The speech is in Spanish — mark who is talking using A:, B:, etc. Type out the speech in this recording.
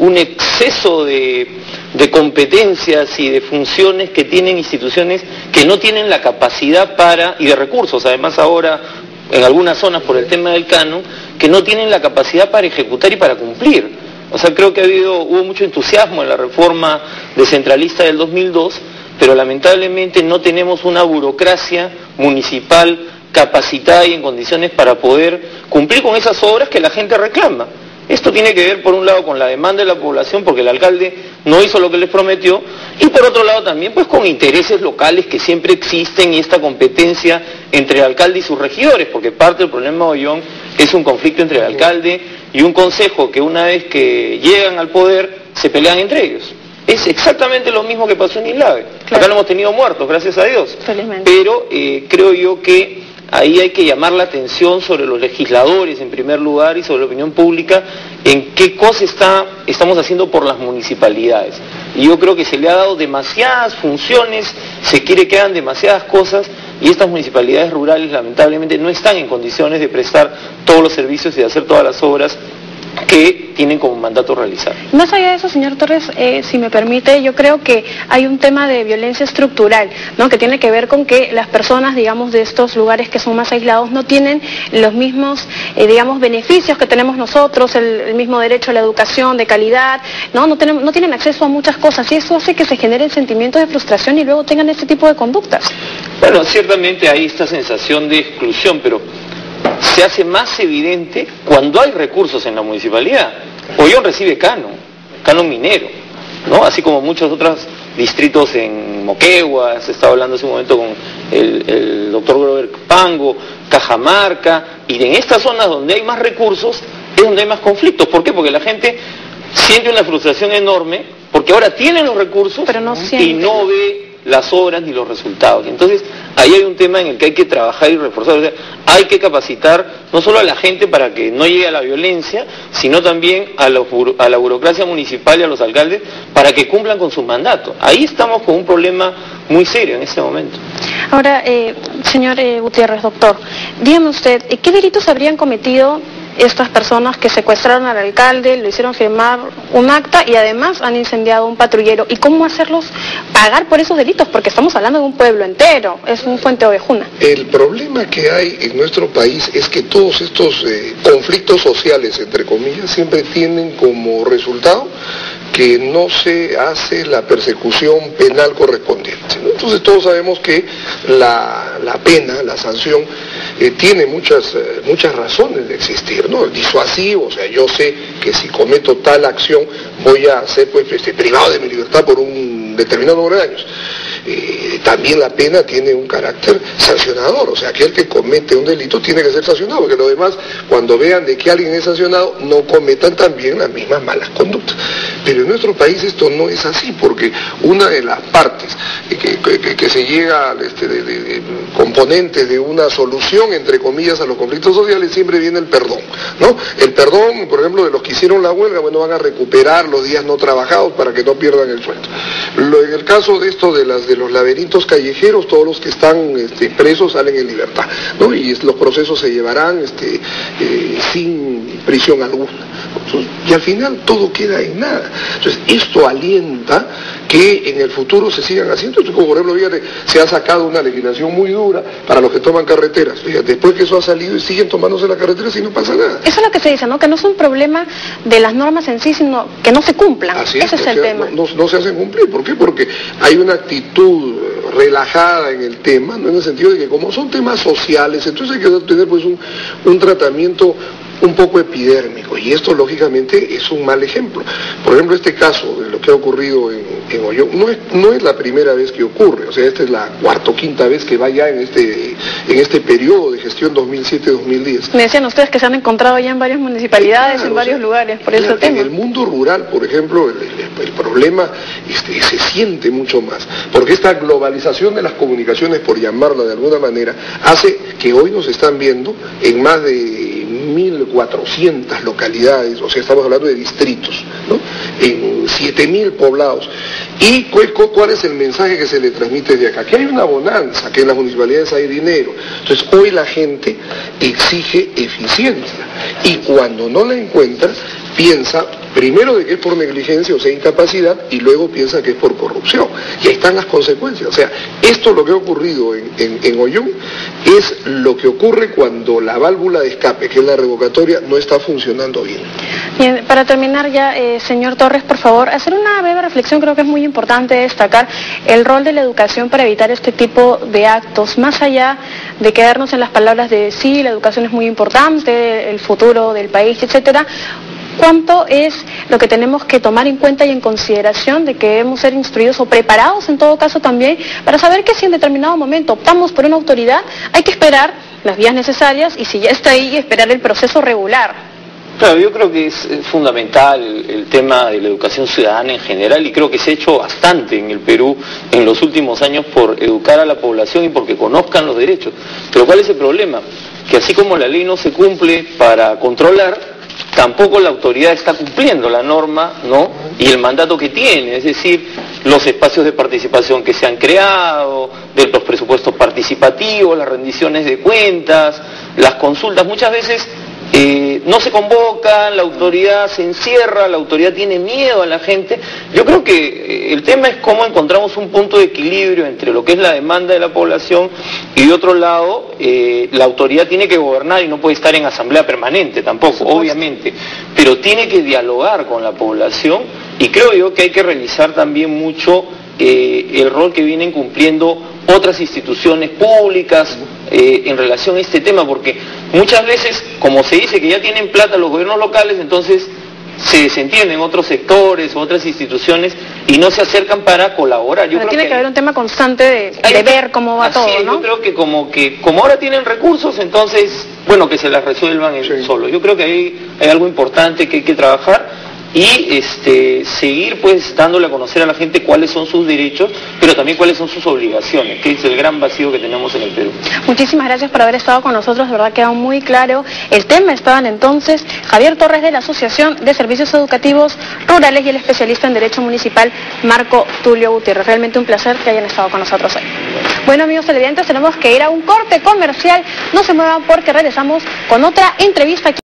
A: un exceso de competencias y de funciones que tienen instituciones que no tienen la capacidad y de recursos, además ahora en algunas zonas por el tema del canon, que no tienen la capacidad para ejecutar y para cumplir. O sea, creo que hubo mucho entusiasmo en la reforma descentralista del 2002, pero lamentablemente no tenemos una burocracia municipal capacitada y en condiciones para poder cumplir con esas obras que la gente reclama. Esto tiene que ver, por un lado, con la demanda de la población, porque el alcalde no hizo lo que les prometió, y por otro lado también, pues, con intereses locales que siempre existen y esta competencia entre el alcalde y sus regidores, porque parte del problema de Ollón es un conflicto entre el alcalde y un consejo que una vez que llegan al poder se pelean entre ellos. Es exactamente lo mismo que pasó en Islave. Claro. Acá no hemos tenido muertos, gracias a Dios. Felizmente. Pero creo yo que ahí hay que llamar la atención sobre los legisladores en primer lugar y sobre la opinión pública en qué cosa estamos haciendo por las municipalidades. Y yo creo que se le ha dado demasiadas funciones, se quiere que hagan demasiadas cosas y estas municipalidades rurales lamentablemente no están en condiciones de prestar todos los servicios y de hacer todas las obras que tienen como mandato realizar.
B: Más allá de eso, señor Torres, si me permite, yo creo que hay un tema de violencia estructural, ¿no?, que tiene que ver con que las personas, digamos, de estos lugares que son más aislados no tienen los mismos, digamos, beneficios que tenemos nosotros, el mismo derecho a la educación de calidad, no tienen acceso a muchas cosas y eso hace que se generen sentimientos de frustración y luego tengan este tipo de conductas.
A: Bueno, ciertamente hay esta sensación de exclusión, pero se hace más evidente cuando hay recursos en la municipalidad. Ollón recibe canon minero, ¿no? Así como muchos otros distritos en Moquegua, se estaba hablando hace un momento con el doctor Grover Pango, Cajamarca, y en estas zonas donde hay más recursos es donde hay más conflictos. ¿Por qué? Porque la gente siente una frustración enorme, porque ahora tienen los recursos pero y no ve las obras ni los resultados. Entonces, ahí hay un tema en el que hay que trabajar y reforzar. O sea, hay que capacitar no solo a la gente para que no llegue a la violencia, sino también a la burocracia municipal y a los alcaldes para que cumplan con sus mandatos. Ahí estamos con un problema muy serio en este momento.
B: Ahora, señor Gutiérrez, doctor, dígame usted, ¿qué delitos habrían cometido estas personas que secuestraron al alcalde, lo hicieron firmar un acta y además han incendiado un patrullero? ¿Y cómo hacerlos pagar por esos delitos? Porque estamos hablando de un pueblo entero, es un Fuente Ovejuna.
C: El problema que hay en nuestro país es que todos estos conflictos sociales, entre comillas, siempre tienen como resultado que no se hace la persecución penal correspondiente, ¿no? Entonces todos sabemos que la pena, la sanción, tiene muchas razones de existir, ¿no? Disuasivo, o sea, yo sé que si cometo tal acción voy a ser privado de mi libertad por un determinado número de años. También la pena tiene un carácter sancionador, o sea, aquel que comete un delito tiene que ser sancionado, porque los demás, cuando vean de que alguien es sancionado, no cometan también las mismas malas conductas. Pero en nuestro país esto no es así, porque una de las partes que se llega de componentes de una solución, entre comillas, a los conflictos sociales, siempre viene el perdón, ¿no? El perdón, por ejemplo, de los que hicieron la huelga, bueno, van a recuperar los días no trabajados para que no pierdan el sueldo. En el caso de esto de los laberintos callejeros, todos los que están presos salen en libertad, ¿no? Y los procesos se llevarán sin prisión alguna. Y al final todo queda en nada. Entonces, esto alienta que en el futuro se sigan haciendo. Entonces, como por ejemplo, fíjate, se ha sacado una legislación muy dura para los que toman carreteras. Fíjate, después que eso ha salido y siguen tomándose las carreteras y no pasa nada.
B: Eso es lo que se dice, ¿no? Que no es un problema de las normas en sí, sino que no se cumplan.
C: Así es,
B: ese es el tema.
C: No se hacen cumplir. ¿Por qué? Porque hay una actitud relajada en el tema, ¿no? En el sentido de que como son temas sociales, entonces hay que tener pues un tratamiento un poco epidérmico, y esto lógicamente es un mal ejemplo. Por ejemplo, este caso de lo que ha ocurrido en Ollón no es la primera vez que ocurre, o sea, esta es la cuarta o quinta vez que va ya en este periodo de gestión 2007-2010.
B: Me decían ustedes que se han encontrado ya en varias municipalidades, claro, en varios lugares, por ese tema.
C: En el mundo rural, por ejemplo, el problema se siente mucho más, porque esta globalización de las comunicaciones, por llamarla de alguna manera, hace que hoy nos están viendo en más de 1.400 localidades, o sea, estamos hablando de distritos, ¿no? En 7.000 poblados. ¿Y cuál es el mensaje que se le transmite de acá? Que hay una bonanza, que en las municipalidades hay dinero. Entonces, hoy la gente exige eficiencia, y cuando no la encuentra, piensa primero de que es por negligencia o sea incapacidad, y luego piensa que es por corrupción. Y ahí están las consecuencias. O sea, esto lo que ha ocurrido en Ollón es lo que ocurre cuando la válvula de escape, que es la revocatoria, no está funcionando bien.
B: Bien, para terminar ya, señor Torres, por favor, hacer una breve reflexión. Creo que es muy importante destacar el rol de la educación para evitar este tipo de actos, más allá de quedarnos en las palabras de sí, la educación es muy importante, el futuro del país, etcétera. ¿Cuánto es lo que tenemos que tomar en cuenta y en consideración de que debemos ser instruidos o preparados en todo caso también para saber que si en determinado momento optamos por una autoridad, hay que esperar las vías necesarias y si ya está ahí, esperar el proceso regular?
A: Claro, yo creo que es fundamental el tema de la educación ciudadana en general y creo que se ha hecho bastante en el Perú en los últimos años por educar a la población y porque conozcan los derechos. Pero ¿cuál es el problema? Que así como la ley no se cumple para controlar, tampoco la autoridad está cumpliendo la norma, ¿no? Y el mandato que tiene, es decir, los espacios de participación que se han creado, de los presupuestos participativos, las rendiciones de cuentas, las consultas, muchas veces no se convocan, la autoridad se encierra, la autoridad tiene miedo a la gente. Yo creo que el tema es cómo encontramos un punto de equilibrio entre lo que es la demanda de la población y de otro lado la autoridad tiene que gobernar y no puede estar en asamblea permanente tampoco, obviamente, pero tiene que dialogar con la población y creo yo que hay que revisar también mucho el rol que vienen cumpliendo otras instituciones públicas en relación a este tema, porque muchas veces, como se dice que ya tienen plata los gobiernos locales, entonces se desentienden otros sectores o otras instituciones y no se acercan para colaborar. Yo creo
B: tiene que haber un tema constante de ver cómo va todo, ¿no?
A: Yo creo que como ahora tienen recursos, entonces, bueno, que se las resuelvan ellos solos. Yo creo que ahí hay algo importante que hay que trabajar y seguir pues dándole a conocer a la gente cuáles son sus derechos, pero también cuáles son sus obligaciones, que es el gran vacío que tenemos en el Perú.
B: Muchísimas gracias por haber estado con nosotros, de verdad quedó muy claro el tema. Estaban entonces Javier Torres de la Asociación de Servicios Educativos Rurales y el especialista en Derecho Municipal Marco Tulio Gutiérrez. Realmente un placer que hayan estado con nosotros hoy. Bueno, amigos televidentes, tenemos que ir a un corte comercial, no se muevan porque regresamos con otra entrevista aquí.